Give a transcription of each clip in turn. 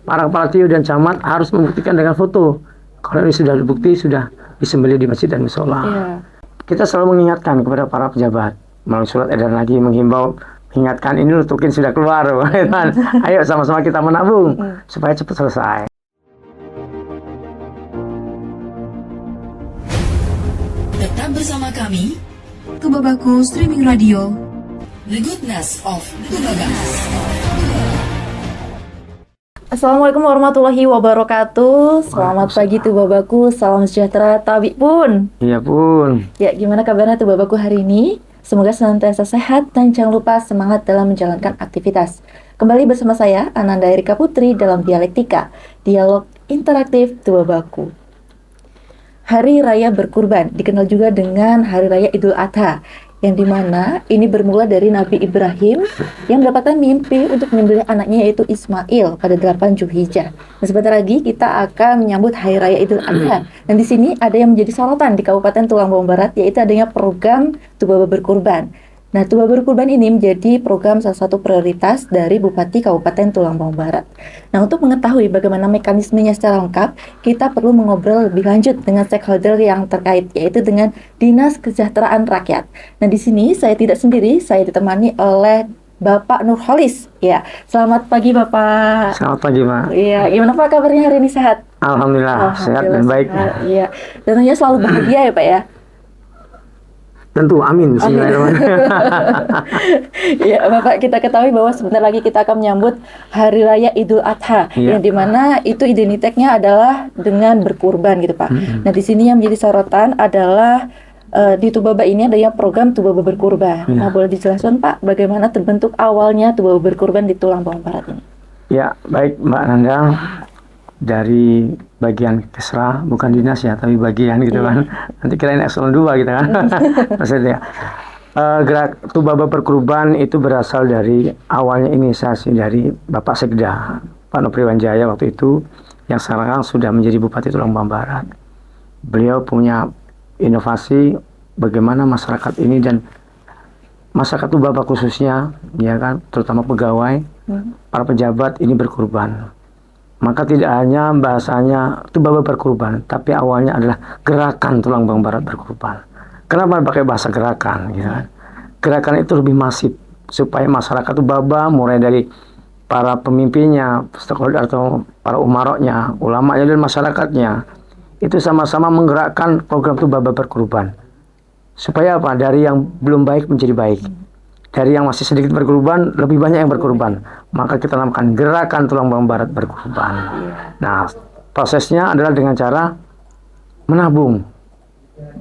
para kepala TIU dan camat harus membuktikan dengan foto. Kalau ini sudah dibukti, sudah disembelih di masjid dan musola. Kita selalu mengingatkan kepada para pejabat melalui surat edaran lagi menghimbau, mengingatkan ini tukin sudah keluar, ayo sama-sama kita menabung supaya cepat selesai. Tetap bersama kami, Tubabaku Streaming Radio, The Goodness of Tubabaku. Assalamualaikum warahmatullahi wabarakatuh. Selamat pagi Tubabaku, salam sejahtera Tabi pun. Iya pun. Ya, gimana kabarnya Tubabaku hari ini? Semoga senantiasa sehat dan jangan lupa semangat dalam menjalankan aktivitas. Kembali bersama saya, Ananda Erika Putri dalam Dialektika, Dialog Interaktif Tubabaku. Hari Raya Berkurban dikenal juga dengan Hari Raya Idul Adha, yang dimana ini bermula dari Nabi Ibrahim yang mendapatkan mimpi untuk menyembelih anaknya yaitu Ismail pada 8 Zulhijjah. Dan sebentar lagi kita akan menyambut Hari Raya Idul Adha. Dan di sini ada yang menjadi sorotan di Kabupaten Tulang Bawang Barat, yaitu adanya program Tubaba Berkurban. Nah, Tubaba Berkurban ini menjadi program salah satu prioritas dari Bupati Kabupaten Tulang Bawang Barat. Nah, untuk mengetahui bagaimana mekanismenya secara lengkap, kita perlu mengobrol lebih lanjut dengan stakeholder yang terkait, yaitu dengan Dinas Kesejahteraan Rakyat. Nah, di sini saya tidak sendiri, saya ditemani oleh Bapak Nurholis. Ya, selamat pagi Bapak. Selamat pagi, Mak. Iya, gimana Pak kabarnya hari ini, sehat? Alhamdulillah, sehat dan baik. Iya, dan tentunya selalu bahagia ya Pak ya. Tentu, amin. Ya, Bapak, kita ketahui bahwa sebentar lagi kita akan menyambut Hari Raya Idul Adha, yang dimana itu identitasnya adalah dengan berkurban gitu Pak. Nah, di sini yang menjadi sorotan adalah di Tubaba ini adanya program Tubaba Berkurban. Nah, boleh dijelaskan Pak, bagaimana terbentuk awalnya Tubaba Berkurban di Tulang Bawang Barat ini? Ya, baik Mbak Nanda. Dari bagian Kesra, bukan dinas ya, tapi bagian gitu kan. Nanti kirain eselon 2 gitu kan. Maksudnya gerak Tubaba Berkurban itu berasal dari awalnya inisiasi dari Bapak Sekda Pak Nopri Wanjaya waktu itu, yang sekarang sudah menjadi Bupati Tulang Bawang Barat. Beliau punya inovasi bagaimana masyarakat ini dan masyarakat Tubaba khususnya, ya kan, terutama pegawai, para pejabat ini berkurban. Maka tidak hanya bahasanya Tubaba Berkurban, tapi awalnya adalah gerakan Tulang Bawang Barat berkurban. Kenapa pakai bahasa gerakan? Gitu kan? Gerakan itu lebih masif supaya masyarakat Tubaba, mulai dari para pemimpinnya, stakeholder atau para umaroknya, ulamanya dan masyarakatnya, itu sama-sama menggerakkan program Tubaba Berkurban. Supaya apa? Dari yang belum baik menjadi baik. Dari yang masih sedikit berkurban, lebih banyak yang berkurban. Maka kita namakan gerakan Tulang Bawang Barat berkurban. Nah, prosesnya adalah dengan cara menabung.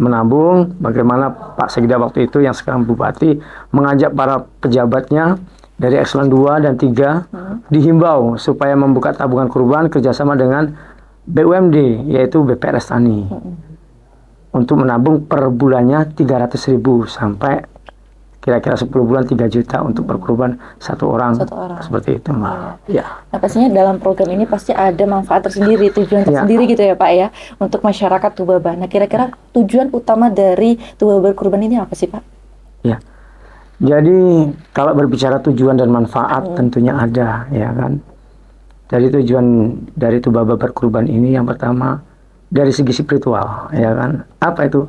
Menabung, bagaimana Pak Sekda waktu itu yang sekarang Bupati mengajak para pejabatnya dari eselon 2 dan 3 dihimbau supaya membuka tabungan kurban kerjasama dengan BUMD, yaitu BPRS Tani. Untuk menabung per bulannya 300.000 sampai kira-kira 10 bulan 3 juta untuk berkurban satu orang. Seperti itu Mbak. Ya. Nah, pastinya dalam program ini pasti ada manfaat tersendiri, tujuan tersendiri gitu ya Pak ya, untuk masyarakat Tubaba. Nah, kira-kira tujuan utama dari Tubaba Berkurban ini apa sih Pak? Ya, jadi kalau berbicara tujuan dan manfaat tentunya ada, ya kan. Dari tujuan dari Tubaba Berkurban ini yang pertama dari segi spiritual, ya kan. Apa itu?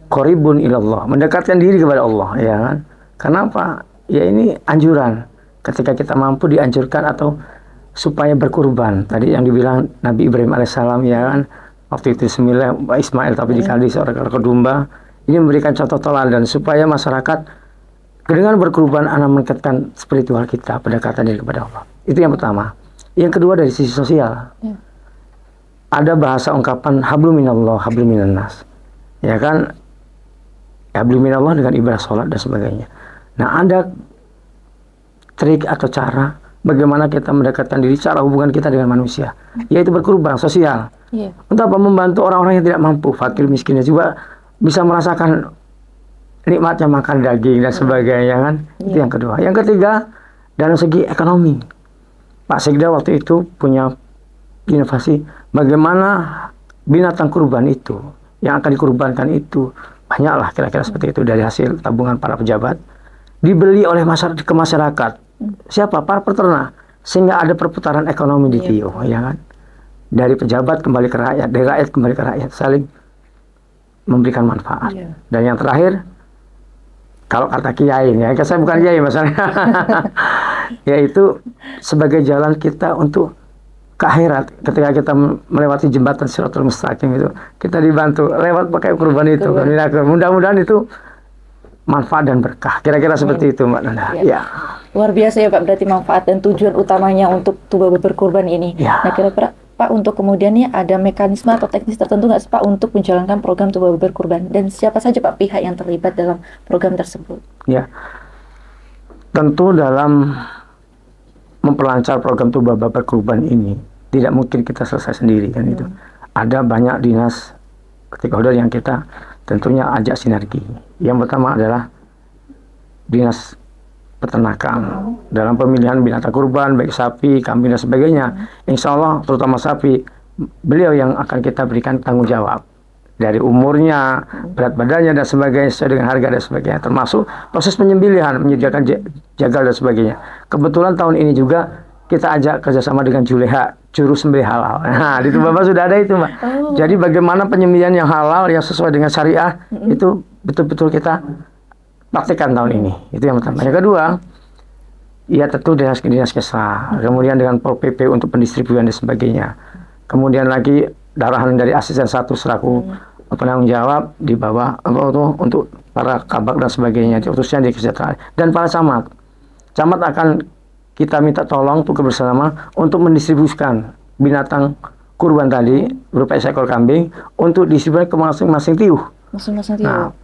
Qoribun ilallah, mendekatkan diri kepada Allah, ya kan. Kenapa? Ya ini anjuran. Ketika kita mampu dianjurkan atau supaya berkurban. Tadi yang dibilang Nabi Ibrahim alaihissalam, ya kan. Waktu itu Ismail tapi dikali seorang ekor domba. Ini memberikan contoh teladan supaya masyarakat dengan berkurban anak meningkatkan spiritual kita, pendekatan diri kepada Allah. Itu yang pertama. Yang kedua dari sisi sosial. Ada bahasa ungkapan hablum minallah, hablum minannas. Ya kan? Hablum minallah dengan ibadah sholat dan sebagainya. Nah, ada trik atau cara bagaimana kita mendekatkan diri, cara hubungan kita dengan manusia, yaitu berkurban sosial. Untuk apa? Membantu orang-orang yang tidak mampu, fakir miskinnya juga bisa merasakan nikmatnya makan daging dan sebagainya kan. Itu yang kedua. Yang ketiga, dalam segi ekonomi, Pak Sekda waktu itu punya inovasi bagaimana binatang kurban itu yang akan dikurbankan itu banyaklah kira-kira seperti itu dari hasil tabungan para pejabat dibeli oleh masyarakat ke masyarakat. Siapa? Para peternak. sehingga ada perputaran ekonomi di Tio, ya kan? Dari pejabat kembali ke rakyat, dari rakyat kembali ke rakyat, saling memberikan manfaat. Dan yang terakhir, kalau kata kiai, ya saya bukan kiai masalahnya, yaitu sebagai jalan kita untuk ke akhirat. Ketika kita melewati jembatan Shirathul Mustaqim itu, kita dibantu lewat pakai kurban itu. Mudah-mudahan itu manfaat dan berkah. Kira-kira seperti itu, Mbak Nanda. Ya. Luar biasa ya Pak, berarti manfaat dan tujuan utamanya untuk tuba berkurban ini. Ya. Nah kira-kira Pak, untuk kemudian nih ada mekanisme atau teknis tertentu nggak sih Pak untuk menjalankan program tuba berkurban, dan siapa saja Pak pihak yang terlibat dalam program tersebut? Ya, tentu dalam memperlancar program tuba berkurban ini tidak mungkin kita selesai sendiri kan itu. Ada banyak dinas stakeholder yang kita tentunya ajak sinergi. Yang pertama adalah dinas peternakan dalam pemilihan binatang kurban, baik sapi, kambing dan sebagainya. Insya Allah terutama sapi, beliau yang akan kita berikan tanggung jawab dari umurnya, berat badannya dan sebagainya, sesuai dengan harga dan sebagainya, termasuk proses penyembelihan, menyediakan jagal dan sebagainya. Kebetulan tahun ini juga kita ajak kerjasama dengan Juleha, juru sembelih halal. Nah, di Bapak sudah ada itu, Mbak. Jadi bagaimana penyembelihan yang halal yang sesuai dengan syariah itu betul-betul kita praktikkan tahun ini. Itu yang pertama. Yang kedua, ya tentu dinas Kesra, kemudian dengan Pol PP untuk pendistribusian dan sebagainya. Kemudian lagi arahan dari asisten satu selaku penanggung jawab di bawah untuk para kabak dan sebagainya, khususnya di kesejahteraan, dan para camat. Camat akan kita minta tolong untuk bersama untuk mendistribusikan binatang kurban tadi berupa seekor kambing untuk distribusikan ke masing-masing tiuh. Masing-masing tiuh. Nah,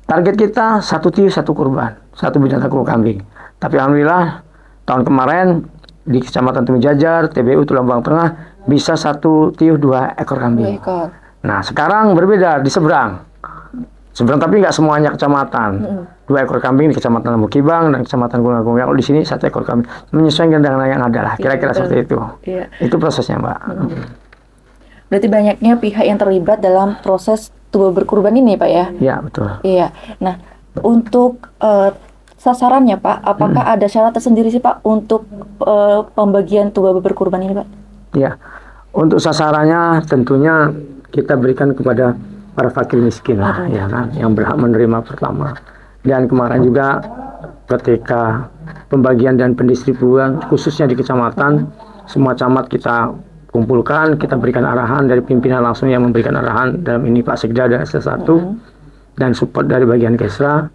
target kita satu tiuh satu kurban, satu binatang kurban kambing. Tapi alhamdulillah tahun kemarin di Kecamatan Tumijajar, TBU Tulang Bawang Tengah bisa satu tiuh 2 ekor kambing. 2 ekor. Nah sekarang berbeda di seberang tapi nggak semuanya kecamatan. 2 ekor kambing di Kecamatan Lemukibang dan Kecamatan Gunung. Di sini 1 ekor kambing, menyesuaikan dengan yang ada lah. Kira-kira seperti itu. Itu prosesnya, Mbak. Berarti banyaknya pihak yang terlibat dalam proses tuba berkurban ini, Pak ya? Iya, betul. Iya. Nah, untuk sasarannya, Pak, apakah ada syarat tersendiri sih, Pak, untuk pembagian tuba berkurban ini, Pak? Iya. Untuk sasarannya tentunya kita berikan kepada para fakir miskin lah, ya kan, yang berhak menerima pertama. Dan kemarin juga ketika pembagian dan pendistribusian khususnya di kecamatan, semua camat kita kumpulkan, kita berikan arahan dari pimpinan langsung yang memberikan arahan, dalam ini Pak Sekda dan ST1, dan support dari bagian Kesra,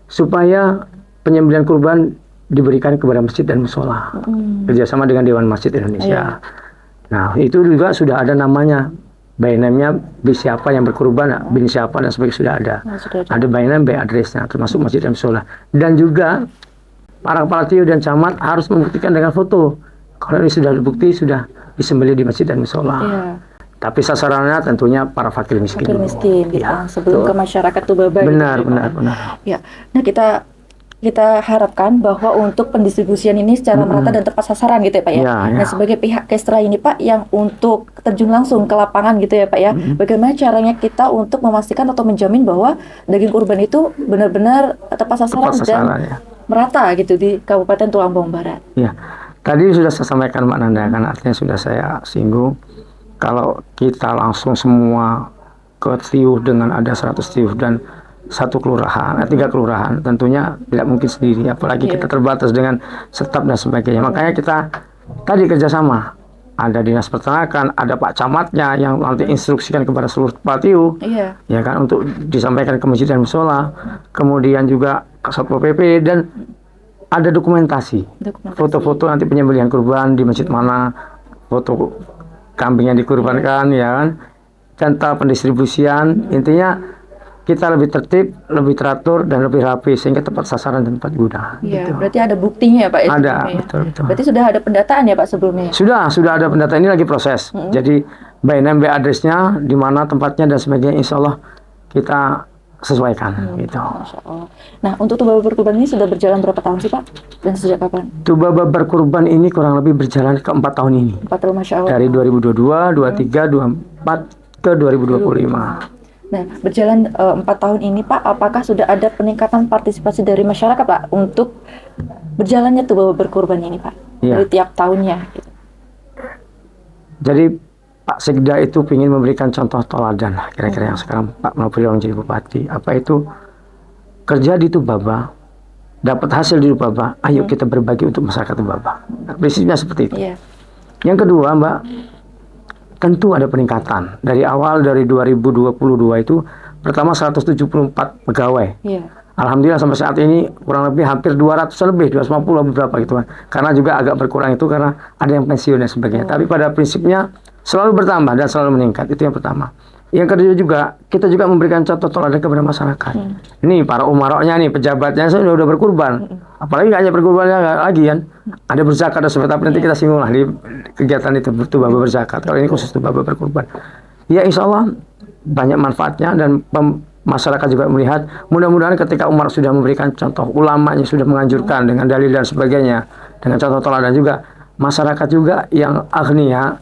supaya penyembelihan kurban diberikan kepada masjid dan musola, kerjasama dengan Dewan Masjid Indonesia. Nah, itu juga sudah ada namanya, by name-nya, bin siapa yang berkurban, bin siapa dan sebagainya sudah ada. Ada by name, by address-nya, termasuk masjid dan musola. Dan juga para kepala tiuh dan camat harus membuktikan dengan foto. Kalau ini sudah terbukti, sudah disembelih di masjid dan musola. Tapi sasarannya tentunya para fakir miskin. Fakir miskin, gitu. Sebelum ke masyarakat Tubaba. Benar. Ya. Nah, kita harapkan bahwa untuk pendistribusian ini secara merata dan tepat sasaran gitu ya Pak ya. Nah sebagai pihak Kesra ini Pak yang untuk terjun langsung ke lapangan gitu ya Pak ya, bagaimana caranya kita untuk memastikan atau menjamin bahwa daging kurban itu benar-benar tepat sasaran dan merata gitu di Kabupaten Tulang Bawang Barat. Ya, tadi sudah saya sampaikan Mbak Nanda, kan artinya sudah saya singgung, kalau kita langsung semua ke tiuh dengan ada 100 tiuh dan 1 kelurahan, 3 kelurahan, tentunya tidak mungkin sendiri, apalagi kita terbatas dengan staf dan sebagainya. Makanya kita tadi kerjasama, ada dinas peternakan, ada Pak Camatnya yang nanti instruksikan kepada seluruh kepala tiuh, ya kan, untuk disampaikan ke masjid dan musola, kemudian juga Satpol PP, dan ada dokumentasi. Foto-foto nanti penyembelihan kurban di masjid mana, foto kambing yang dikurbankan, ya kan, data pendistribusian, intinya kita lebih tertib, lebih teratur, dan lebih rapi sehingga tepat sasaran dan tepat guna. Iya, gitu. Berarti ada buktinya ya Pak? Ada, betul. Berarti sudah ada pendataan ya Pak sebelumnya? Sudah ada pendataan, ini lagi proses. Jadi by name, by address-nya, di mana tempatnya dan sebagainya, insya Allah kita sesuaikan. Gitu. Masya Allah. Nah, untuk tuba berkurban ini sudah berjalan berapa tahun sih Pak? Dan sejak kapan? Tuba berkurban ini kurang lebih berjalan ke 4 tahun ini. 4 tahun, Masya Allah. Dari 2022, 23, 24 ke 2025. Nah, berjalan 4 tahun ini Pak, apakah sudah ada peningkatan partisipasi dari masyarakat Pak untuk berjalannya tuba berkurban ini Pak? Iya. dari tiap tahunnya. Gitu. Jadi Pak Sekda itu ingin memberikan contoh teladan lah kira-kira yang sekarang Pak Nopriyo menjadi bupati. Apa itu kerja di Tubaba, dapat hasil di Tubaba, ayo kita berbagi untuk masyarakat Tubaba. Nah, prinsipnya seperti itu. Iya. Yang kedua, Mbak, tentu ada peningkatan. Dari awal dari 2022 itu pertama 174 pegawai. Iya. Alhamdulillah sampai saat ini kurang lebih hampir 200 lebih, 250 beberapa gitu kan. Karena juga agak berkurang itu karena ada yang pensiun dan sebagainya. Tapi pada prinsipnya selalu bertambah dan selalu meningkat. Itu yang pertama. Yang kedua juga, kita juga memberikan contoh teladan kepada masyarakat. Ini para umaroknya nih, pejabatnya sudah berkurban. Apalagi hanya berkurbannya lagi kan. Ada berzakat dan sebagainya. Tapi nanti kita singgung lah di kegiatan itu Tubaba berzakat. Kalau ini khusus Tubaba berkurban. Ya insya Allah banyak manfaatnya dan masyarakat juga melihat. Mudah-mudahan ketika Umar sudah memberikan contoh, ulamanya sudah menganjurkan dengan dalil dan sebagainya, dengan contoh teladan juga, masyarakat juga yang agnia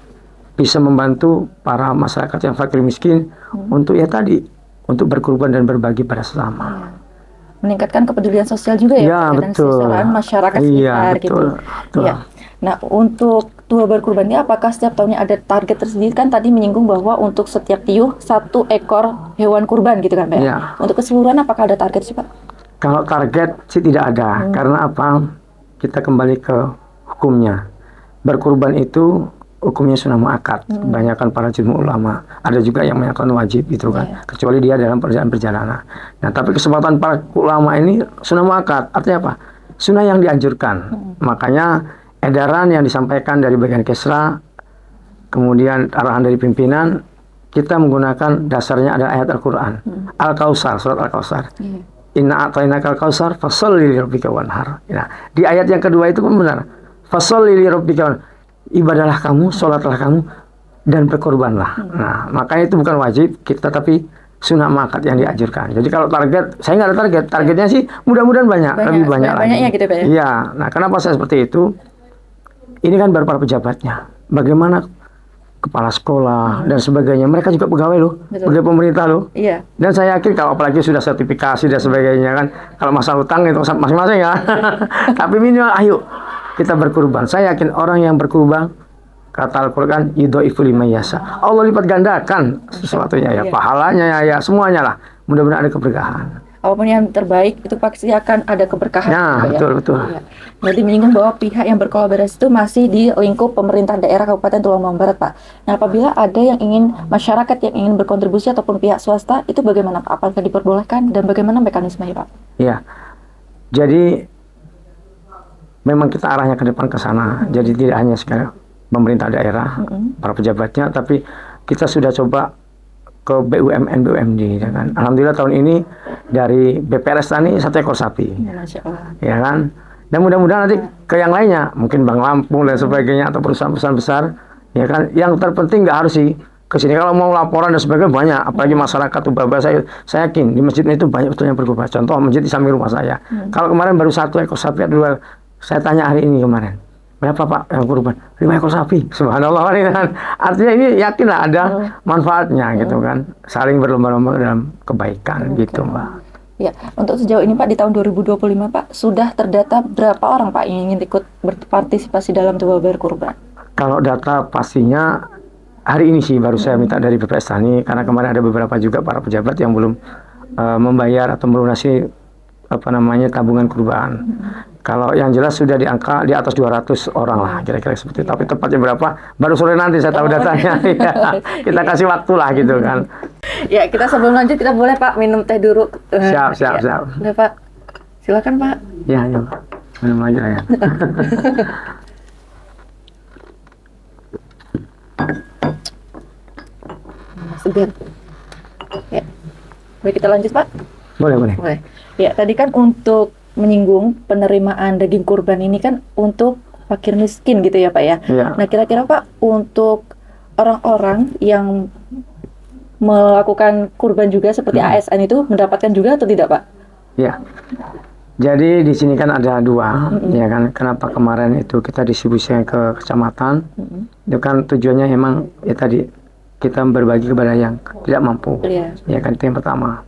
bisa membantu para masyarakat yang fakir miskin untuk ya tadi, untuk berkurban dan berbagi pada sesama. Meningkatkan kepedulian sosial juga ya, Ya, Pak, dan betul. kesejahteraan masyarakat Iya, sekitar betul, gitu. betul. Iya. Nah, untuk Tubaba berkurban ini apakah setiap tahunnya ada target tersendiri? Kan tadi menyinggung bahwa untuk setiap tiuh 1 ekor hewan kurban gitu kan, Pak? Iya. Untuk keseluruhan apakah ada target sih, Pak? Kalau target sih tidak ada, karena apa? Kita kembali ke hukumnya. Berkurban itu hukumnya sunnah muakkad. Kebanyakan para jumhur ulama, ada juga yang menyatakan wajib gitu kan, kecuali dia dalam perjalanan. Nah, tapi kesempatan para ulama ini sunnah muakkad, artinya apa? Sunnah yang dianjurkan. Makanya edaran yang disampaikan dari bagian Kesra, kemudian arahan dari pimpinan, kita menggunakan dasarnya ada ayat Al-Quran, Al-Kausar, surat Al-Kausar. Inna a'tainakal kausar fasholli li rabbika wanhar. Nah, di ayat yang kedua itu pun benar. Fasholli li rabbika wanhar. Ibadahlah kamu, sholatlah kamu, dan berkorbanlah. Nah, makanya itu bukan wajib kita, tapi sunnah muakkad yang dianjurkan. Jadi kalau target, saya nggak ada target. Targetnya sih mudah-mudahan banyak, lebih banyak lagi. Banyaknya gitu, Pak ya? Iya. Nah, kenapa saya seperti itu? Ini kan baru para pejabatnya. Bagaimana kepala sekolah dan sebagainya, mereka juga pegawai loh, pegawai pemerintah loh. Iya. Dan saya yakin kalau apalagi sudah sertifikasi dan sebagainya kan, kalau masalah utang itu masing-masing ya. Tapi minimal ayo kita berkurban. Saya yakin orang yang berkurban, kata Al-Quran, yudho'ifu liman yasha. Allah lipat gandakan sesuatunya ya, pahalanya ya, semuanya lah. Mudah-mudahan ada keberkahan. Apapun yang terbaik itu pasti akan ada keberkahan. Nah, Pak, betul, betul. Ya. Berarti menyinggung bahwa pihak yang berkolaborasi itu masih di lingkup pemerintah daerah Kabupaten Tulung Magung Barat, Pak. Nah, apabila ada yang ingin, masyarakat yang ingin berkontribusi ataupun pihak swasta, itu bagaimana, Pak? Apakah diperbolehkan dan bagaimana mekanismenya, Pak? Ya, jadi memang kita arahnya ke depan ke sana. Jadi tidak hanya sekarang pemerintah daerah, para pejabatnya, tapi kita sudah coba ke BUMN, BUMD, ya kan. Alhamdulillah tahun ini dari BPRS tani 1 ekor sapi, Masya Allah. ya kan. Dan mudah-mudahan nanti ke yang lainnya, mungkin Bank Lampung dan sebagainya atau perusahaan-perusahaan besar, ya kan. Yang terpenting nggak harus sih ke sini. Kalau mau laporan dan sebagainya banyak, apalagi masyarakat Tubaba, saya yakin di masjid itu banyak betul yang berkorban. Contoh masjid di samping rumah saya. Kalau kemarin baru 1 ekor sapi, dua, saya tanya hari ini kemarin, berapa Pak yang kurban? 5 ekor sapi. Subhanallah kan. Artinya ini yakinlah ada manfaatnya gitu kan. Saling berlomba-lomba dalam kebaikan gitu, Mbak. Ya, untuk sejauh ini Pak di tahun 2025 Pak sudah terdata berapa orang Pak yang ingin ikut berpartisipasi dalam Tubaba berkurban? Kalau data pastinya hari ini sih baru saya minta dari BPS Tani, karena kemarin ada beberapa juga para pejabat yang belum membayar atau melunasi tabungan kurban. Kalau yang jelas sudah di angka di atas 200 orang lah kira-kira seperti itu. Tapi tepatnya berapa baru sore nanti saya tahu datanya. Ya, kita kasih waktu lah gitu kan. Ya, kita sebelum lanjut kita boleh Pak minum teh dulu. Siap. Boleh Pak. Silakan Pak. Ya. Minum aja ya. Segar. Ya. Baik, kita lanjut Pak. Boleh. Ya, tadi kan untuk menyinggung penerimaan daging kurban ini kan untuk fakir miskin gitu ya Pak ya. Ya. Nah, kira-kira Pak untuk orang-orang yang melakukan kurban juga seperti ASN itu mendapatkan juga atau tidak Pak? Ya. Jadi di sini kan ada dua, ya kan. Kenapa kemarin itu kita distribusikan ke kecamatan? Itu kan tujuannya emang ya tadi kita berbagi kepada yang tidak mampu. Ya kan, itu yang pertama.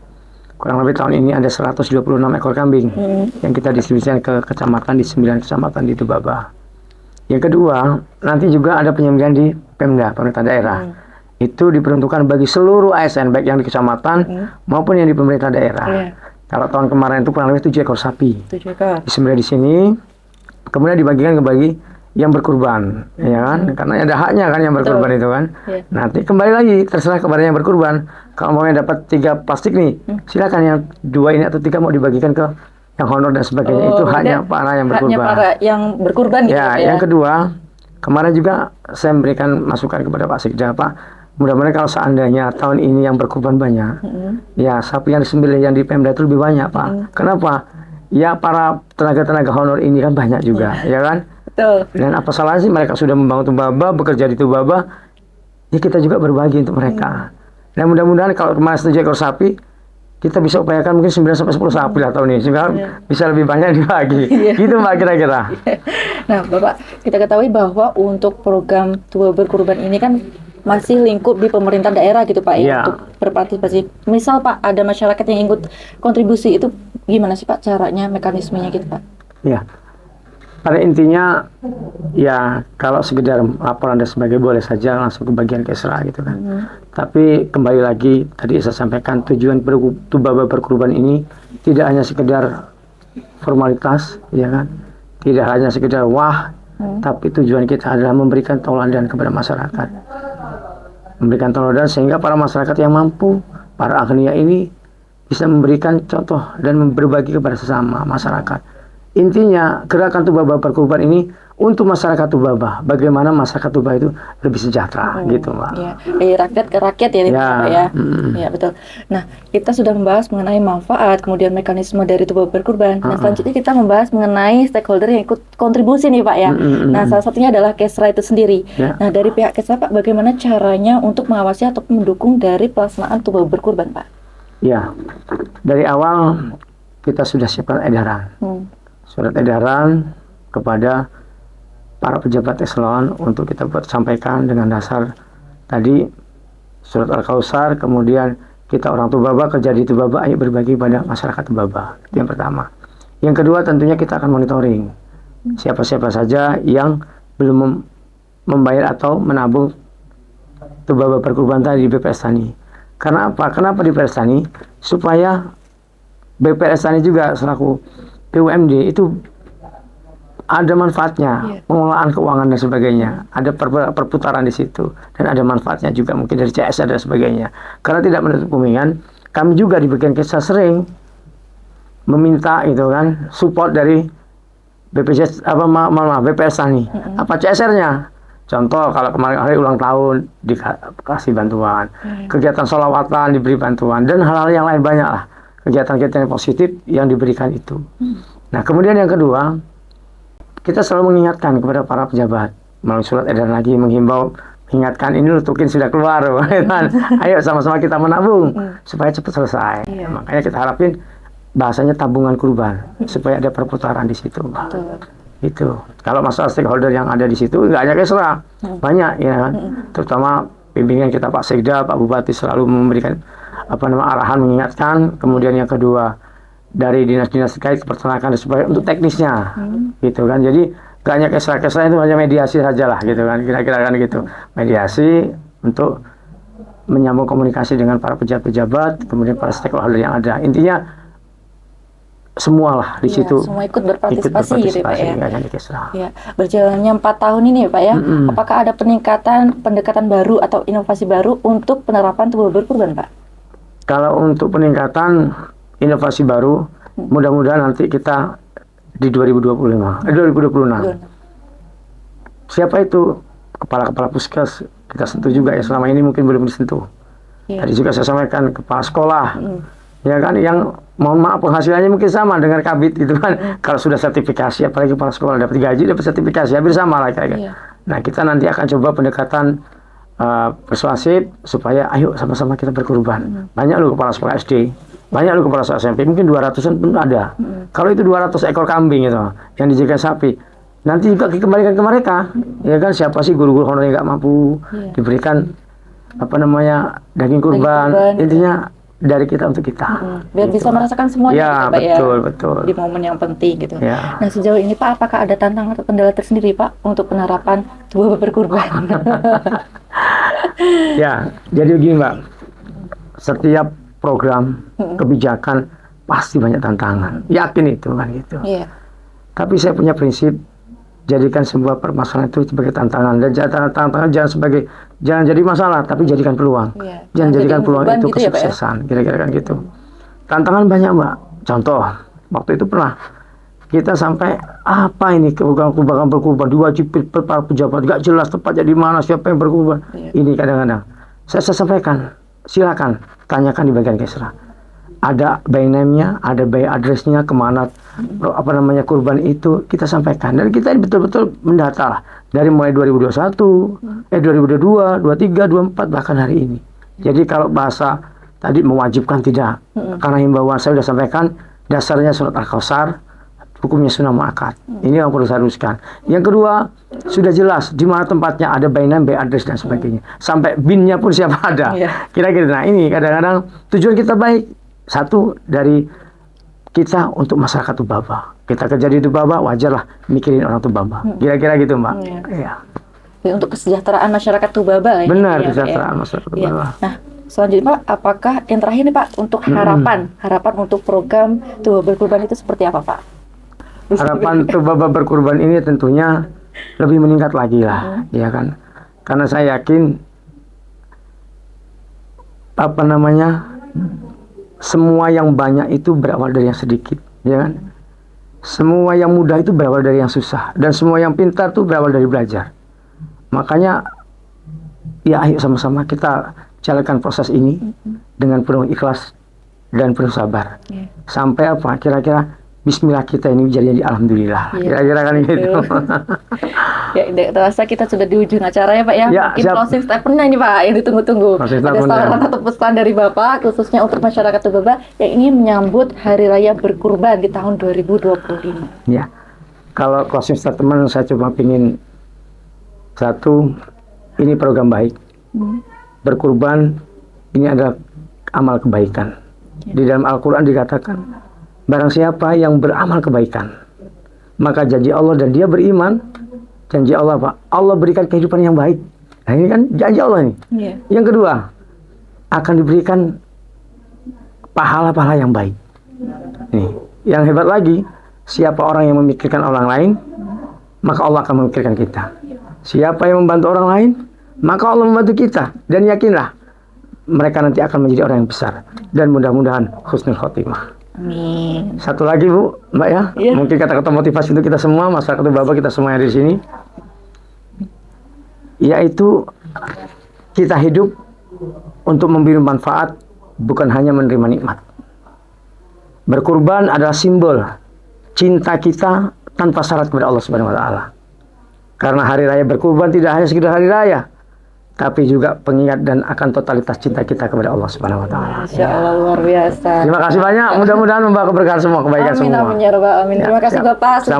Kurang lebih tahun ini ada 126 ekor kambing yang kita distribusikan ke kecamatan di 9 kecamatan di Tubaba. Yang kedua, nanti juga ada penyembelihan di Pemda, pemerintah daerah. Itu diperuntukkan bagi seluruh ASN, baik yang di kecamatan maupun yang di pemerintah daerah. Kalau tahun kemarin itu kurang lebih 7 ekor sapi. 7 ekor. Disembelih di sini, kemudian dibagikan bagi yang berkurban, ya kan? Karena ada haknya kan yang berkurban itu kan. Nanti kembali lagi terserah kepada yang berkurban. Kalau mau dapat 3 plastik nih, silakan yang 2 ini atau 3 mau dibagikan ke yang honor dan sebagainya. Itu haknya para yang berkurban. Haknya para yang berkurban gitu ya. Yang kedua, kemarin juga saya memberikan masukan kepada Pak Sekda, Pak, mudah-mudahan kalau seandainya tahun ini yang berkurban banyak, ya sapi yang disembelih yang di Pemda itu lebih banyak, Pak. Kenapa? Ya para tenaga-tenaga honor ini kan banyak juga, ya kan? Betul. Dan apa salahnya sih mereka sudah membangun Tubaba, bekerja di Tubaba, ya kita juga berbagi untuk mereka. Dan mudah-mudahan kalau kemarin 7 ekor sapi, kita bisa upayakan mungkin 9 sampai 10 sapi lah tahun ini, sehingga bisa lebih banyak dibagi. Gitu Mbak kira-kira. Nah, Bapak, kita ketahui bahwa untuk program Tuba Berkurban ini kan masih lingkup di pemerintah daerah gitu Pak ya, untuk berpartisipasi. Misal Pak, ada masyarakat yang ikut kontribusi, itu gimana sih Pak caranya, mekanismenya gitu Pak? Ya, pada intinya ya kalau sekedar laporan dan sebagainya boleh saja langsung ke bagian Kesra gitu kan. Tapi kembali lagi tadi saya sampaikan tujuan Tubaba Berkurban ini tidak hanya sekedar formalitas, ya kan? Tidak hanya sekedar tapi tujuan kita adalah memberikan tauladan kepada masyarakat. Memberikan tauladan sehingga para masyarakat yang mampu, para aghnia ini bisa memberikan contoh dan berbagi kepada sesama masyarakat. Intinya gerakan Tubaba Berkurban ini untuk masyarakat Tubaba, bagaimana masyarakat Tubaba itu lebih sejahtera gitu Mbak. Ya, dari rakyat ke rakyat ya, Pak ya. Ya betul. Nah, kita sudah membahas mengenai manfaat, kemudian mekanisme dari Tubaba Berkurban. Nah, selanjutnya kita membahas mengenai stakeholder yang ikut kontribusi nih Pak ya. Nah, salah satunya adalah Kesra itu sendiri. Nah, dari pihak Kesra Pak, bagaimana caranya untuk mengawasi atau mendukung dari pelaksanaan Tubaba Berkurban Pak? Ya, dari awal kita sudah siapkan edaran. Surat edaran kepada para pejabat eselon untuk kita buat sampaikan dengan dasar tadi surat Al-Kausar, kemudian kita orang Tubaba kerja di Tubaba, ayo berbagi pada masyarakat Tubaba. Itu yang pertama. Yang kedua tentunya kita akan monitoring siapa-siapa saja yang belum membayar atau menabung Tubaba Berkurban tadi di BPS Tani. Karena apa? Kenapa di BPS Tani? Supaya BPS Tani juga selaku BUMD itu ada manfaatnya, pengelolaan keuangan dan sebagainya, ada perputaran di situ, dan ada manfaatnya juga mungkin dari CSR dan sebagainya. Karena tidak menutup kemungkinan, kami juga di bagian Kesra sering meminta itu kan support dari BPJS BPS Tani, apa CSR-nya. Contoh kalau kemarin hari ulang tahun dikasih bantuan, kegiatan sholawatan diberi bantuan, dan hal-hal yang lain banyak lah. Kegiatan-kegiatan positif yang diberikan itu. Nah, kemudian yang kedua, kita selalu mengingatkan kepada para pejabat melalui surat edaran lagi menghimbau, ingatkan ini tukin sudah keluar, ayo sama-sama kita menabung supaya cepat selesai. Makanya kita harapin bahasanya tabungan kurban supaya ada perputaran di situ. Itu. Kalau masalah stakeholder yang ada di situ nggak hanya Kesra, banyak ya kan. Terutama pimpinan kita Pak Sekda, Pak Bupati selalu memberikan arahan, mengingatkan. Kemudian yang kedua dari dinas-dinas terkait peternakan supaya untuk teknisnya gitu kan. Jadi gak hanya Kesra itu hanya mediasi saja lah gitu kan, kira-kira kan gitu, mediasi untuk menyambung komunikasi dengan para pejabat-pejabat, kemudian para stakeholder yang ada. Intinya semualah di situ semua ikut berpartisipasi gitu Pak ya. Ya, berjalannya 4 tahun ini ya Pak ya, apakah ada pendekatan baru atau inovasi baru untuk penerapan Tubaba Berkurban Pak? Kalau untuk peningkatan inovasi baru, mudah-mudahan nanti kita di 2026. Siapa itu kepala-kepala puskes kita sentuh juga ya, selama ini mungkin belum disentuh. Tadi juga saya sampaikan kepala sekolah, ya kan, yang mohon maaf penghasilannya mungkin sama dengan kabit gitu kan. Kalau sudah sertifikasi, apalagi kepala sekolah dapat gaji, dapat sertifikasi, hampir sama lah kira-kira. Nah, kita nanti akan coba pendekatan persuasif supaya ayo sama-sama kita berkurban. Banyak loh kepala sekolah SD, banyak loh kepala sekolah SMP, mungkin 200-an pun ada. Kalau itu 200 ekor kambing itu yang dijadikan sapi, nanti juga dikembalikan ke mereka, ya kan. Siapa sih guru-guru honor yang nggak mampu diberikan daging kurban. Intinya dari kita untuk kita. Biar bisa merasakan semuanya Ya, gitu, Pak, betul, ya. betul. Di momen yang penting gitu. Ya. Nah, sejauh ini Pak, apakah ada tantangan atau kendala tersendiri Pak untuk penerapan tuba berkurban? Ya, jadi begini Mbak, setiap program kebijakan pasti banyak tantangan, yakin itu kan gitu. Iya. Tapi saya punya prinsip, jadikan sebuah permasalahan itu sebagai tantangan, dan tantangan jangan jadi masalah, tapi jadikan peluang. Iya. Jangan jadikan peluang beban itu gitu ya, Pak, ya? kesuksesan, kira-kira kan gitu. Tantangan banyak Mbak. Contoh, waktu itu pernah kita sampai apa ini kebagan berkurban diwajibkan para pejabat, gak jelas tepatnya di mana, siapa yang berkurban. Iya. Ini kadang-kadang saya sampaikan, silakan tanyakan di bagian kesra. Ada by name-nya, ada by address-nya, kemana kurban itu kita sampaikan, dan kita betul-betul mendata lah dari mulai 2021, 2022, 23, 24 bahkan hari ini. Jadi kalau bahasa tadi mewajibkan tidak, karena himbauan saya sudah sampaikan, dasarnya surat Al-Kausar, hukumnya sunnah muakkad. Ini yang perlu saya luruskan. Yang kedua, sudah jelas di mana tempatnya, ada by name, by address dan sebagainya. Sampai bin-nya pun siapa ada. Kira-kira. Nah, ini kadang-kadang tujuan kita baik. Satu, dari kita untuk masyarakat Tubaba. Kita kerja di Tubaba, wajarlah mikirin orang Tubaba. Kira-kira gitu Mbak. Iya. Ya, untuk kesejahteraan masyarakat Tubaba. Benar, ya, kesejahteraan masyarakat Tubaba. Nah, selanjutnya Pak, apakah yang terakhir nih Pak, untuk harapan untuk program Tuba Berkurban itu seperti apa Pak? Harapan Tubaba Berkurban ini tentunya lebih meningkat lagi lah, ya kan? Karena saya yakin semua yang banyak itu berawal dari yang sedikit, ya kan? Semua yang mudah itu berawal dari yang susah, dan semua yang pintar itu berawal dari belajar. Makanya, ya ayo sama-sama kita jalankan proses ini dengan penuh ikhlas dan penuh sabar. Sampai apa? Kira-kira Bismillah kita ini jadi alhamdulillah. Kira-kira kan gitu. Ya, terasa kita sudah di ujung acara ya Pak ya. Mungkin siap. closing statement ini Pak yang ditunggu-tunggu. Ada saran atau pesan dari Bapak khususnya untuk masyarakat Tubaba yang ingin menyambut Hari Raya Berkurban di tahun 2025. Ya, kalau closing statement saya cuma ingin satu, ini program baik. Berkurban ini adalah amal kebaikan. Di dalam Al-Quran dikatakan, barang siapa yang beramal kebaikan, maka janji Allah dan dia beriman, janji Allah Pak, Allah berikan kehidupan yang baik. Nah ini kan janji Allah nih. Yang kedua, akan diberikan pahala-pahala yang baik. Nih, yang hebat lagi, siapa orang yang memikirkan orang lain, maka Allah akan memikirkan kita. Siapa yang membantu orang lain, maka Allah membantu kita. Dan yakinlah, mereka nanti akan menjadi orang yang besar. Dan mudah-mudahan husnul khotimah. Amin. Satu lagi Bu, Mbak ya, mungkin kata-kata motivasi untuk kita semua, masyarakat Tubaba kita semua yang ada di sini, yaitu kita hidup untuk memberi manfaat, bukan hanya menerima nikmat. Berkurban adalah simbol cinta kita tanpa syarat kepada Allah Subhanahu Wa Taala. Karena hari raya berkurban tidak hanya sekedar hari raya, tapi juga pengingat dan akan totalitas cinta kita kepada Allah Subhanahu Wa Taala. Masya Allah, luar biasa. Terima kasih banyak. Mudah-mudahan membawa keberkahan semua, kebaikan semua. Amin ya rabbal alamin. Terima kasih Bapak sudah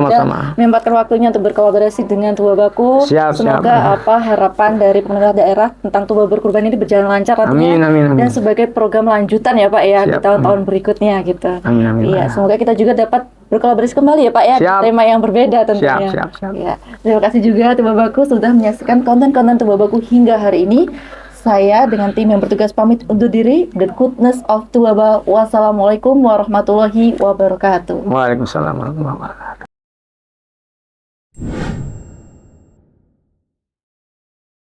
menyempatkan waktunya untuk berkolaborasi dengan Tubabaku. Semoga harapan dari pemerintah daerah tentang Tuba Berkurban ini berjalan lancar nantinya. Amin. Dan sebagai program lanjutan ya Pak ya di tahun-tahun berikutnya gitu. Amin. Iya, semoga kita juga dapat berkolaborasi kembali ya Pak ya, tema yang berbeda tentunya. Siap. Ya, terima kasih juga Tubabaku sudah menyaksikan konten-konten Tubabaku hingga hari ini. Saya dengan tim yang bertugas pamit undur diri. The Goodness of Tubaba. Wassalamualaikum warahmatullahi wabarakatuh. Waalaikumsalam warahmatullahi wabarakatuh.